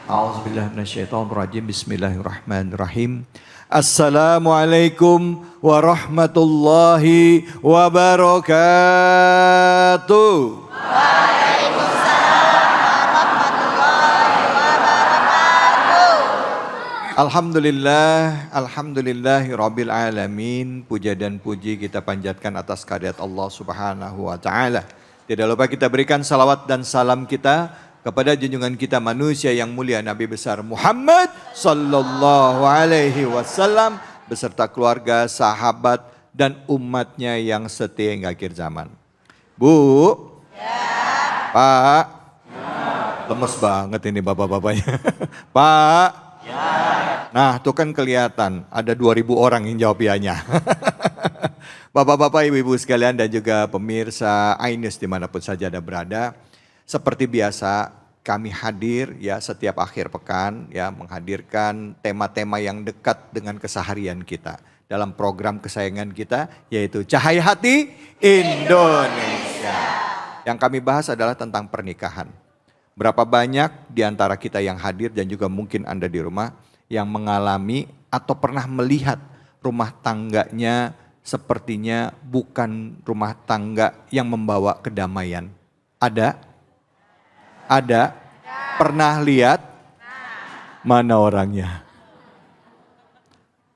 A'udzubillahi minasyaitonirrajim. Bismillahirrahmanirrahim. Assalamualaikum warahmatullahi wabarakatuh. Alhamdulillah, alhamdulillahirabbil alamin. Puja dan puji kita panjatkan atas kehadirat Allah Subhanahu wa taala. Tidak lupa kita berikan salawat dan salam kita kepada junjungan kita manusia yang mulia Nabi besar Muhammad sallallahu alaihi wasallam beserta keluarga, sahabat dan umatnya yang setia hingga akhir zaman. Bu? Ya. Pak? Ya. Lemes banget ini bapak-bapaknya. Pak? Ya. Nah, itu kan kelihatan ada 2.000 orang yang jawab ianya. Bapak-bapak, ibu-ibu sekalian dan juga pemirsa iNews dimanapun saja Anda berada. Seperti biasa kami hadir ya setiap akhir pekan ya menghadirkan tema-tema yang dekat dengan keseharian kita. Dalam program kesayangan kita yaitu Cahaya Hati Indonesia. Yang kami bahas adalah tentang pernikahan. Berapa banyak di antara kita yang hadir dan juga mungkin Anda di rumah yang mengalami atau pernah melihat rumah tangganya sepertinya bukan rumah tangga yang membawa kedamaian. Ada? Ada? Pernah lihat? Mana orangnya?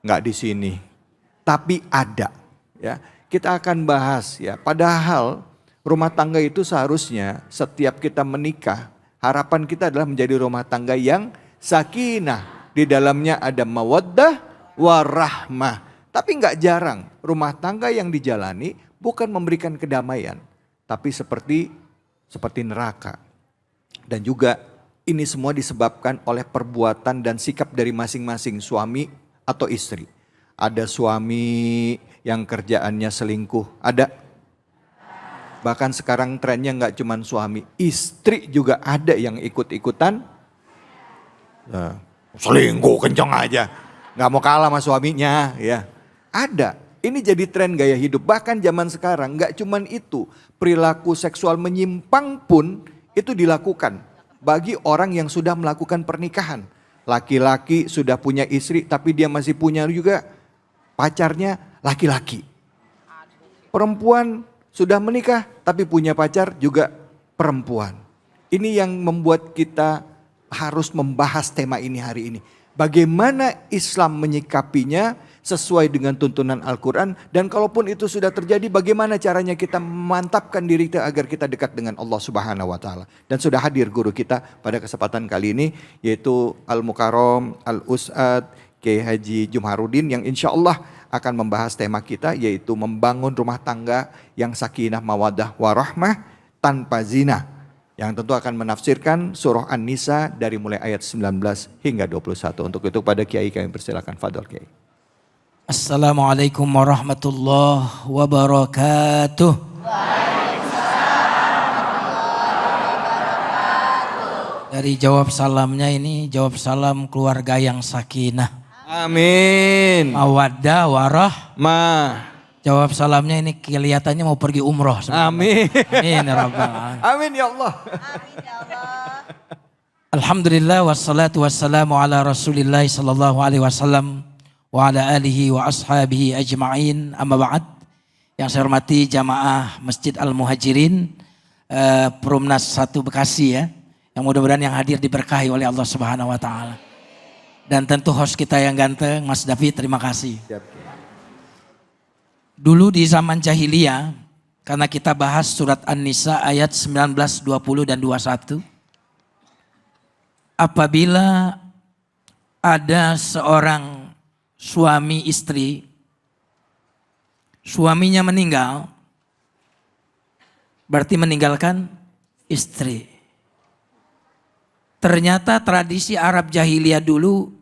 Enggak di sini. Tapi ada. Ya, kita akan bahas ya. Padahal rumah tangga itu seharusnya setiap kita menikah, harapan kita adalah menjadi rumah tangga yang sakinah. Di dalamnya ada mawaddah warahmah. Tapi enggak jarang rumah tangga yang dijalani bukan memberikan kedamaian. Tapi seperti neraka. Dan juga ini semua disebabkan oleh perbuatan dan sikap dari masing-masing suami atau istri. Ada suami yang kerjaannya selingkuh, ada. Bahkan sekarang trennya nggak cuma suami, istri juga ada yang ikut-ikutan. Selingkuh kenceng aja, nggak mau kalah sama suaminya, ya. Ada. Ini jadi tren gaya hidup. Bahkan zaman sekarang nggak cuma itu, perilaku seksual menyimpang pun itu dilakukan bagi orang yang sudah melakukan pernikahan. Laki-laki sudah punya istri tapi dia masih punya juga pacarnya laki-laki. Perempuan sudah menikah tapi punya pacar juga perempuan. Ini yang membuat kita harus membahas tema ini hari ini. Bagaimana Islam menyikapinya sesuai dengan tuntunan Al-Quran. Dan kalaupun itu sudah terjadi, bagaimana caranya kita memantapkan diri kita agar kita dekat dengan Allah Subhanahu wa taala. Dan sudah hadir guru kita pada kesempatan kali ini, yaitu Al-Mukarram Al-Ustadz Kiai Haji Jumharudin, yang insya Allah akan membahas tema kita, yaitu membangun rumah tangga yang sakinah mawaddah warahmah tanpa zina. Yang tentu akan menafsirkan surah An-Nisa dari mulai ayat 19 hingga 21. Untuk itu pada Kiai kami persilakan. Fadhol Kiai. Assalamualaikum warahmatullahi wabarakatuh. Dari jawab salamnya ini, jawab salam keluarga yang sakinah. Amin. Mawaddah warahmah. Jawab salamnya ini kelihatannya mau pergi umroh. Amin. Amin ya Rabbal alamin. Amin ya Allah. Amin ya Allah. Alhamdulillah wassalatu wassalamu ala Rasulillah sallallahu alaihi wasallam wa ala alihi wa ashabihi ajma'in, amma ba'd. Yang saya hormati jamaah Masjid Al-Muhajirin Perumnas 1 Bekasi ya, yang mudah-mudahan yang hadir diberkahi oleh Allah Subhanahu wa taala. Dan tentu host kita yang ganteng Mas David, terima kasih. Dulu di zaman jahiliyah, karena kita bahas surat An-Nisa ayat 19, 20 dan 21. Apabila ada seorang suami istri, suaminya meninggal, berarti meninggalkan istri. Ternyata tradisi Arab jahiliyah dulu,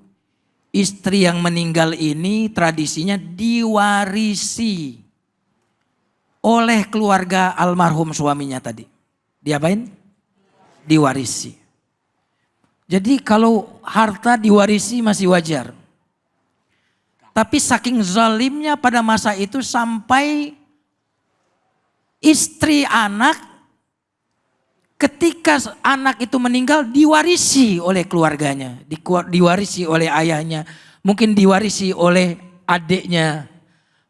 istri yang meninggal ini tradisinya diwarisi oleh keluarga almarhum suaminya tadi. Diapain? Diwarisi. Jadi kalau harta diwarisi masih wajar. Tapi saking zalimnya pada masa itu sampai istri anak ketika anak itu meninggal diwarisi oleh keluarganya, diwarisi oleh ayahnya, mungkin diwarisi oleh adiknya.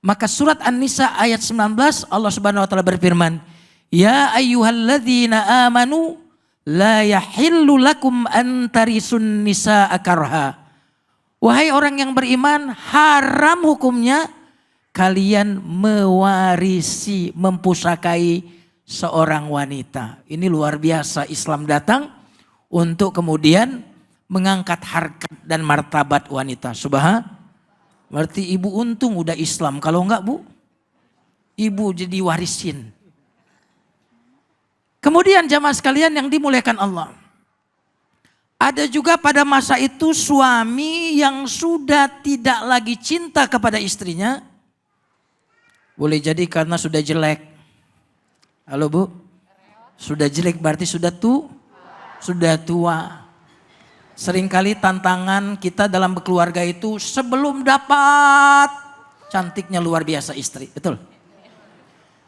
Maka surat An-Nisa ayat 19 Allah Subhanahu wa taala berfirman, "Ya ayyuhalladzina amanu la yahillu lakum an tarisun nisaa karha." Wahai orang yang beriman, haram hukumnya kalian mewarisi, mempusakai seorang wanita. Ini luar biasa, Islam datang untuk kemudian mengangkat harkat dan martabat wanita. Berarti ibu untung udah Islam. Kalau enggak bu, ibu jadi warisin. Kemudian jamaah sekalian yang dimuliakan Allah. Ada juga pada masa itu suami yang sudah tidak lagi cinta kepada istrinya. Boleh jadi karena sudah jelek. Halo bu? Sudah jelek berarti sudah tua. Seringkali tantangan kita dalam berkeluarga itu sebelum dapat cantiknya luar biasa istri. Betul?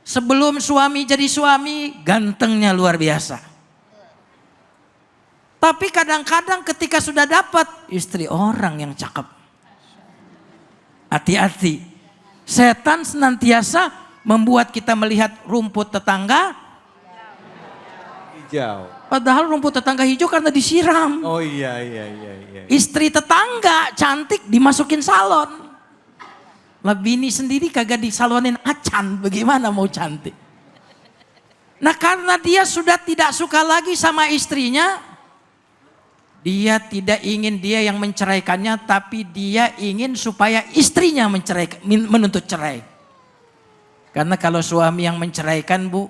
Sebelum suami jadi suami gantengnya luar biasa. Tapi kadang-kadang ketika sudah dapat istri orang yang cakep. Hati-hati. Setan senantiasa membuat kita melihat rumput tetangga Hijau. Padahal rumput tetangga hijau karena disiram. Oh iya. Istri tetangga cantik dimasukin salon. Lah bini sendiri kagak disalonin acan, bagaimana mau cantik? Nah karena dia sudah tidak suka lagi sama istrinya, dia tidak ingin dia yang menceraikannya, tapi dia ingin supaya istrinya menuntut cerai. Karena kalau suami yang menceraikan bu,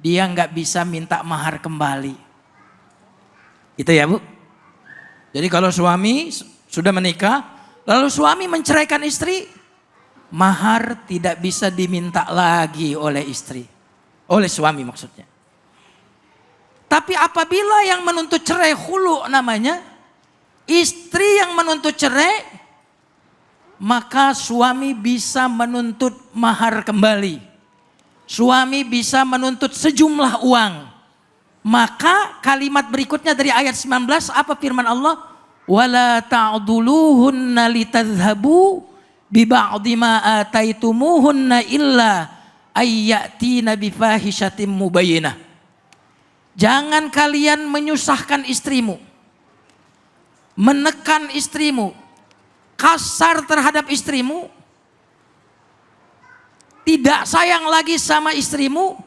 dia nggak bisa minta mahar kembali. Itu ya bu. Jadi kalau suami sudah menikah, lalu suami menceraikan istri, mahar tidak bisa diminta lagi oleh istri. Oleh suami maksudnya. Tapi apabila yang menuntut cerai khulu namanya, istri yang menuntut cerai, maka suami bisa menuntut mahar kembali. Suami bisa menuntut sejumlah uang. Maka kalimat berikutnya dari ayat 19 apa firman Allah? Wala ta'duluhunna litadhhabu bi ba'di ma ataitumuhunna illa ayyatina bifahishatin mubayyinah. Jangan kalian menyusahkan istrimu, menekan istrimu, kasar terhadap istrimu, tidak sayang lagi sama istrimu,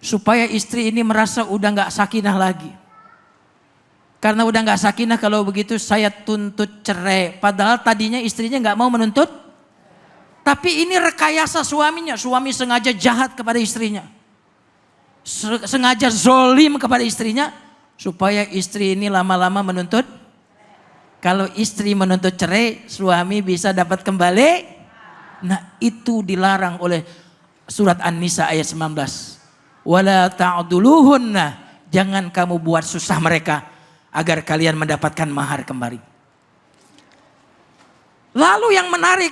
supaya istri ini merasa udah gak sakinah lagi. Karena udah gak sakinah, kalau begitu saya tuntut cerai. Padahal tadinya istrinya gak mau menuntut. Tapi ini rekayasa suaminya. Suami sengaja jahat kepada istrinya. Sengaja zolim kepada istrinya. Supaya istri ini lama-lama menuntut. Kalau istri menuntut cerai, suami bisa dapat kembali. Nah itu dilarang oleh surat An-Nisa ayat 19. Wala ta'duluhunna, jangan kamu buat susah mereka agar kalian mendapatkan mahar kembali. Lalu yang menarik,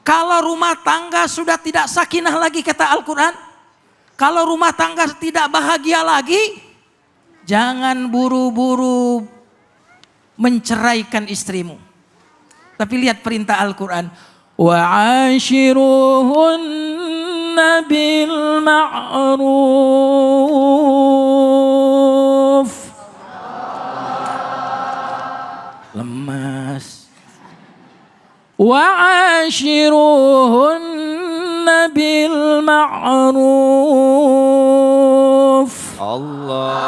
kalau rumah tangga sudah tidak sakinah lagi kata Al-Quran, kalau rumah tangga tidak bahagia lagi, jangan buru-buru menceraikan istrimu. Tapi lihat perintah Al-Quran, wa'ashiruhunna bil ma'ruf. Lemas. Wa'ashiruhunna bil ma'ruf. Allah.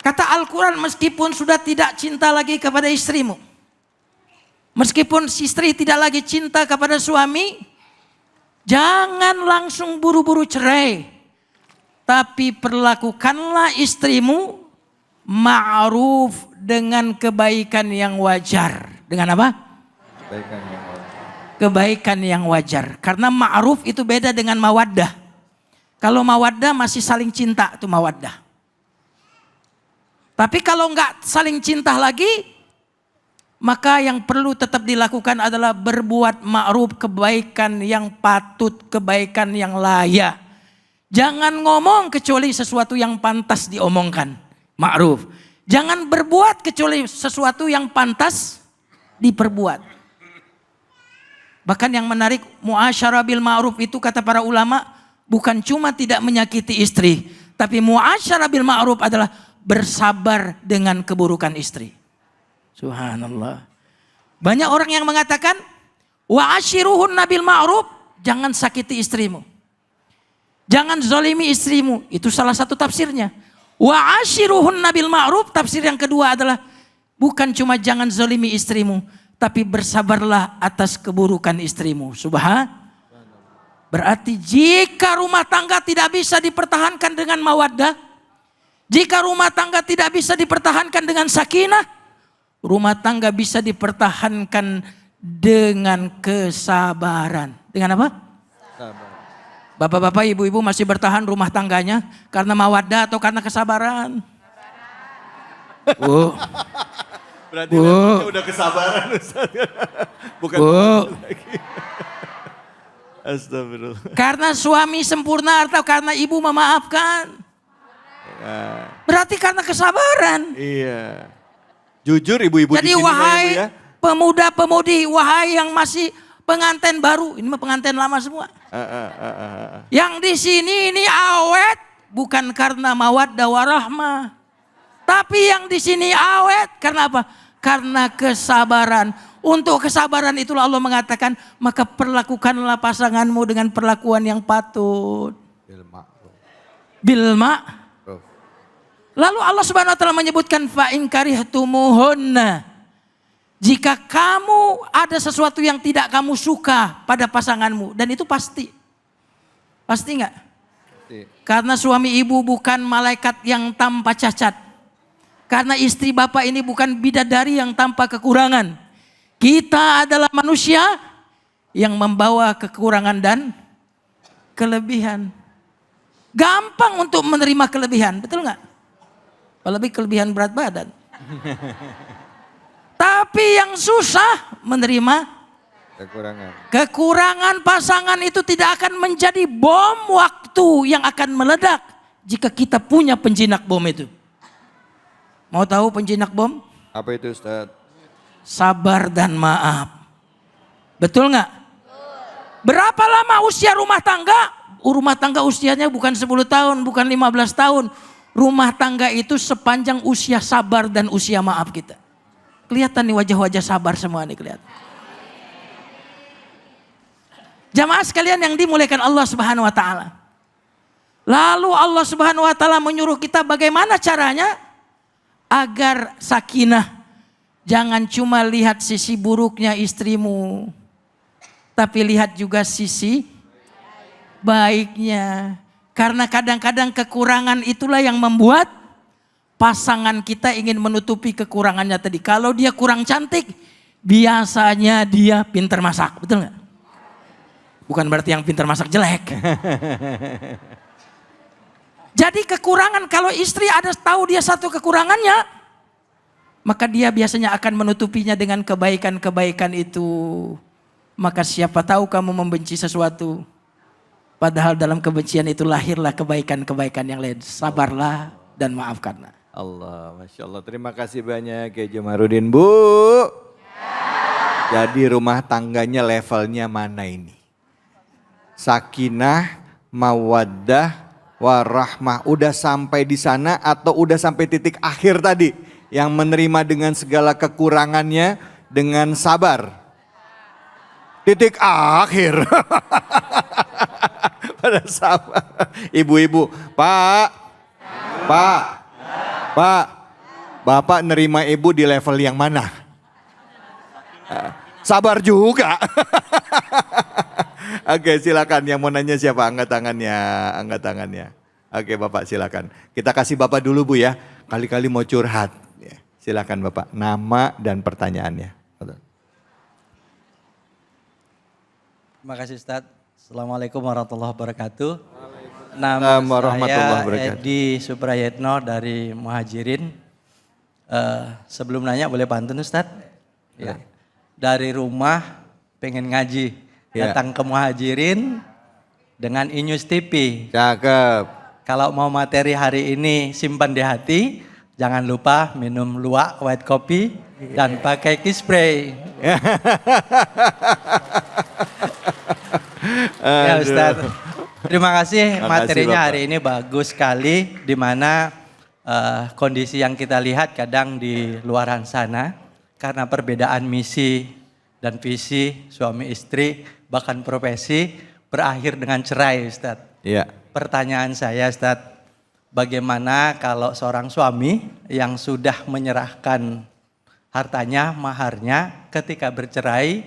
Kata Al-Quran, meskipun sudah tidak cinta lagi kepada istrimu, meskipun istri tidak lagi cinta kepada suami, jangan langsung buru-buru cerai. Tapi perlakukanlah istrimu ma'ruf, dengan kebaikan yang wajar. Dengan apa? Kebaikan yang wajar. Kebaikan yang wajar. Karena ma'ruf itu beda dengan mawaddah. Kalau mawaddah masih saling cinta, itu mawaddah. Tapi kalau enggak saling cinta lagi, maka yang perlu tetap dilakukan adalah berbuat ma'ruf, kebaikan yang patut, kebaikan yang layak. Jangan ngomong kecuali sesuatu yang pantas diomongkan. Ma'ruf. Jangan berbuat kecuali sesuatu yang pantas diperbuat. Bahkan yang menarik, muasyarah bil ma'ruf itu kata para ulama bukan cuma tidak menyakiti istri, tapi muasyarah bil ma'ruf adalah bersabar dengan keburukan istri. Subhanallah. Banyak orang yang mengatakan wa asyiruhunna bil ma'ruf, jangan sakiti istrimu. Jangan zalimi istrimu, itu salah satu tafsirnya. Wa asyiruhunna bil ma'ruf, tafsir yang kedua adalah bukan cuma jangan zalimi istrimu, tapi bersabarlah atas keburukan istrimu. Berarti jika rumah tangga tidak bisa dipertahankan dengan mawaddah, jika rumah tangga tidak bisa dipertahankan dengan sakinah, rumah tangga bisa dipertahankan dengan kesabaran. Dengan apa? Sabar. Bapak-bapak, ibu-ibu masih bertahan rumah tangganya karena mawaddah atau karena kesabaran? Berarti levelnya udah kesabaran Ustaz. Bukan lagi. Astagfirullah. Karena suami sempurna atau karena ibu memaafkan? Berarti karena kesabaran. Iya. Jujur ibu-ibu Jadi di sini wahai ya. pemuda-pemudi, wahai yang masih pengantin baru, ini mah pengantin lama semua. Yang di sini ini awet bukan karena mawaddah warahmah. Tapi yang di sini awet karena apa? Karena kesabaran. Untuk kesabaran itulah Allah mengatakan, maka perlakukanlah pasanganmu dengan perlakuan yang patut. Bilma. Lalu Allah Subhanahu wa taala menyebutkan fa in karihtumuhunna. Jika kamu ada sesuatu yang tidak kamu suka pada pasanganmu, dan itu pasti. Pasti enggak? Pasti. Karena suami ibu bukan malaikat yang tanpa cacat. Karena istri bapak ini bukan bidadari yang tanpa kekurangan. Kita adalah manusia yang membawa kekurangan dan kelebihan. Gampang untuk menerima kelebihan, betul enggak? Apalagi kelebihan berat badan. Tapi yang susah menerima kekurangan pasangan itu tidak akan menjadi bom waktu yang akan meledak jika kita punya penjinak bom itu. Mau tahu penjinak bom? Apa itu Ustaz? Sabar dan maaf. Betul nggak? Berapa lama usia rumah tangga? Rumah tangga usianya bukan 10 tahun, bukan 15 tahun. Rumah tangga itu sepanjang usia sabar dan usia maaf kita. Kelihatan nih wajah-wajah sabar semua nih kelihatan. Jamaah sekalian yang dimuliakan Allah Subhanahu wa taala. Lalu Allah Subhanahu wa taala menyuruh kita bagaimana caranya agar sakinah. Jangan cuma lihat sisi buruknya istrimu, tapi lihat juga sisi baiknya. Karena kadang-kadang kekurangan itulah yang membuat pasangan kita ingin menutupi kekurangannya tadi. Kalau dia kurang cantik, biasanya dia pintar masak. Betul nggak? Bukan berarti yang pintar masak jelek. Jadi kekurangan, kalau istri ada tahu dia satu kekurangannya, maka dia biasanya akan menutupinya dengan kebaikan-kebaikan itu. Maka siapa tahu kamu membenci sesuatu, padahal dalam kebencian itu lahirlah kebaikan-kebaikan yang lain. Sabarlah dan maafkanlah. Allah, Masya Allah. Terima kasih banyak ya Jamarudin, Bu. Jadi rumah tangganya levelnya mana ini? Sakinah, mawaddah, warahmah. Udah sampai di sana atau udah sampai titik akhir tadi? Yang menerima dengan segala kekurangannya dengan sabar. Titik akhir. Pada sabar. Ibu-ibu, Pak, Bapak nerima ibu di level yang mana? Sabar juga. Oke, silakan yang mau nanya siapa? Angkat tangannya. Oke, Bapak silakan. Kita kasih Bapak dulu Bu ya. Kali-kali mau curhat. Silakan Bapak, nama dan pertanyaannya. Terima kasih Ustaz. Assalamualaikum warahmatullahi wabarakatuh. Nama saya Edi Suprayetno dari Muhajirin. Sebelum nanya boleh pantun Ustaz? Ya. Dari rumah pengen ngaji. Datang ke Muhajirin, dengan Inews TV. Cakep. Kalau mau materi hari ini simpan di hati, jangan lupa minum luwak white coffee dan pakai key spray. Ya Ustaz. Terima kasih, materinya hari ini bagus sekali, di mana kondisi yang kita lihat kadang di luaran sana karena perbedaan misi dan visi suami istri bahkan profesi berakhir dengan cerai, Ustaz. Iya. Pertanyaan saya, Ustaz, bagaimana kalau seorang suami yang sudah menyerahkan hartanya, maharnya, ketika bercerai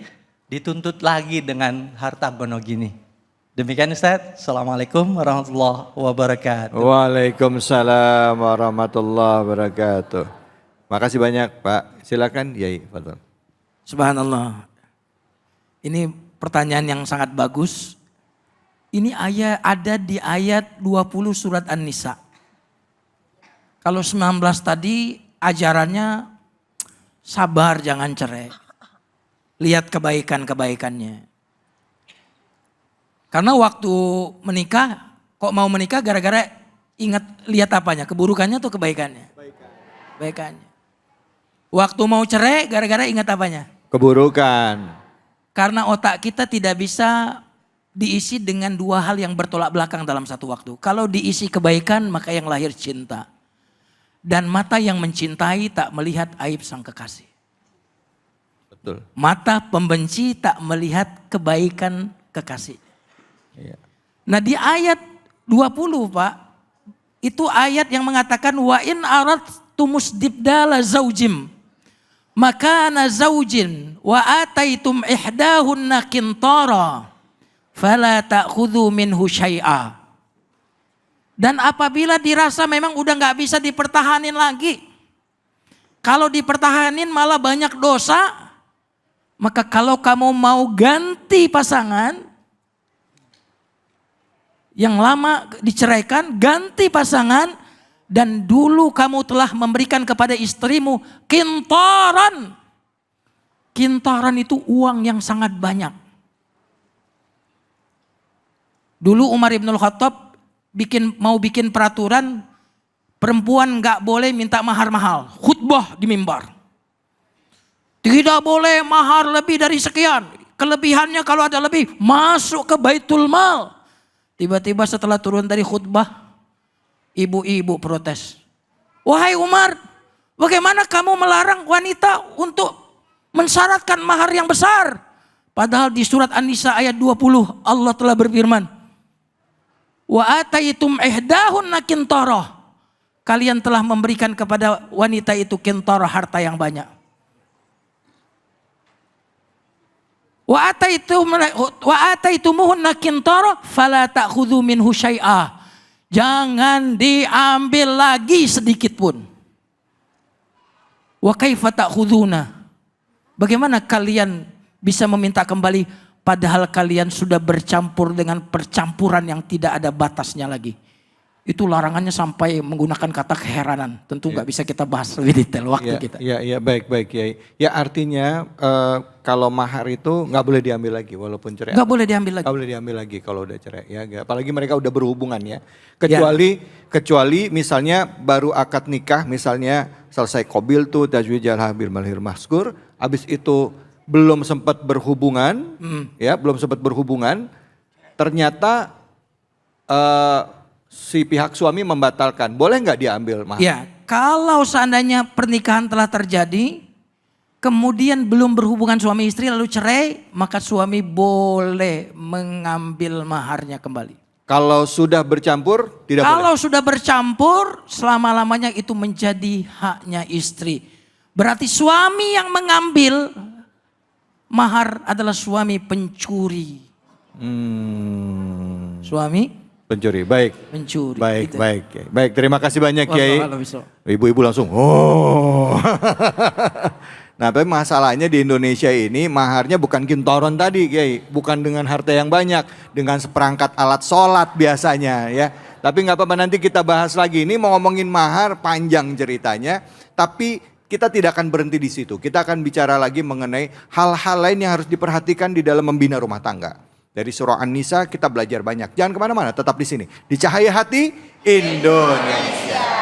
dituntut lagi dengan harta gono gini? Demikian Ustaz. Assalamualaikum warahmatullahi wabarakatuh. Waalaikumsalam warahmatullahi wabarakatuh. Makasih banyak Pak. Silakan Yai. Fadhol. Subhanallah. Ini pertanyaan yang sangat bagus. Ini ayat ada di ayat 20 surat An-Nisa. Kalau 19 tadi ajarannya sabar jangan cerai. Lihat kebaikan-kebaikannya. Karena waktu menikah, kok mau menikah gara-gara ingat lihat apanya? Keburukannya atau kebaikannya? Kebaikannya. Waktu mau cerai gara-gara ingat apanya? Keburukan. Karena otak kita tidak bisa diisi dengan dua hal yang bertolak belakang dalam satu waktu. Kalau diisi kebaikan maka yang lahir cinta. Dan mata yang mencintai tak melihat aib sang kekasih. Betul. Mata pembenci tak melihat kebaikan kekasih. Iya. Nah di ayat 20 Pak, itu ayat yang mengatakan wa in aradtumus dibdala zaujim makana zaujin wa ataitum ihdahunna qintara fala ta'khudhu minhu syai'a. Dan apabila dirasa memang udah nggak bisa dipertahanin lagi, kalau dipertahanin malah banyak dosa, maka kalau kamu mau ganti pasangan yang lama diceraikan, ganti pasangan, dan dulu kamu telah memberikan kepada istrimu kintaran. Kintaran itu uang yang sangat banyak. Dulu Umar Ibn Khattab mau bikin peraturan perempuan nggak boleh minta mahar mahal. Khutbah di mimbar. Tidak boleh mahar lebih dari sekian. Kelebihannya kalau ada lebih masuk ke Baitul Mal. Tiba-tiba setelah turun dari khutbah, ibu-ibu protes. Wahai Umar, bagaimana kamu melarang wanita untuk mensyaratkan mahar yang besar? Padahal di surat An-Nisa ayat 20 Allah telah berfirman, wa ataitum ihdahunna qintara. Kalian telah memberikan kepada wanita itu qintara, harta yang banyak. Wa ataitumuhunna qintara fala ta'khudhu minhu syai'a. Jangan diambil lagi sedikit pun. Wa kaifa ta'khudhuna? Bagaimana kalian bisa meminta kembali padahal kalian sudah bercampur dengan percampuran yang tidak ada batasnya lagi? Itu larangannya sampai menggunakan kata keheranan. Tentu nggak bisa kita bahas lebih detail waktu kita. Iya, baik ya. Ya artinya kalau mahar itu nggak boleh diambil lagi walaupun cerai. Nggak boleh diambil lagi. Nggak boleh diambil lagi kalau udah cerai. Ya, apalagi mereka udah berhubungan ya. Kecuali misalnya baru akad nikah, misalnya selesai qabil tuh tajwid jalhabil malhir mahskur, habis itu belum sempat berhubungan, ternyata si pihak suami membatalkan, boleh nggak diambil mahar? Ya, kalau seandainya pernikahan telah terjadi, kemudian belum berhubungan suami istri lalu cerai, maka suami boleh mengambil maharnya kembali. Kalau sudah bercampur, tidak boleh? Kalau sudah bercampur, selama-lamanya itu menjadi haknya istri. Berarti suami yang mengambil mahar adalah suami pencuri. Suami pencuri, baik. Mencuri. Baik, gitu. baik. Terima kasih banyak Kiai. Wallahualam. Ibu-ibu langsung, oh. Nah, tapi masalahnya di Indonesia ini maharnya bukan kintoron tadi, Kiai, bukan dengan harta yang banyak, dengan seperangkat alat sholat biasanya, ya. Tapi nggak apa-apa, nanti kita bahas lagi. Ini mau ngomongin mahar panjang ceritanya, tapi kita tidak akan berhenti di situ. Kita akan bicara lagi mengenai hal-hal lain yang harus diperhatikan di dalam membina rumah tangga. Dari surah An-Nisa kita belajar banyak. Jangan kemana-mana, tetap di sini. Di Cahaya Hati Indonesia.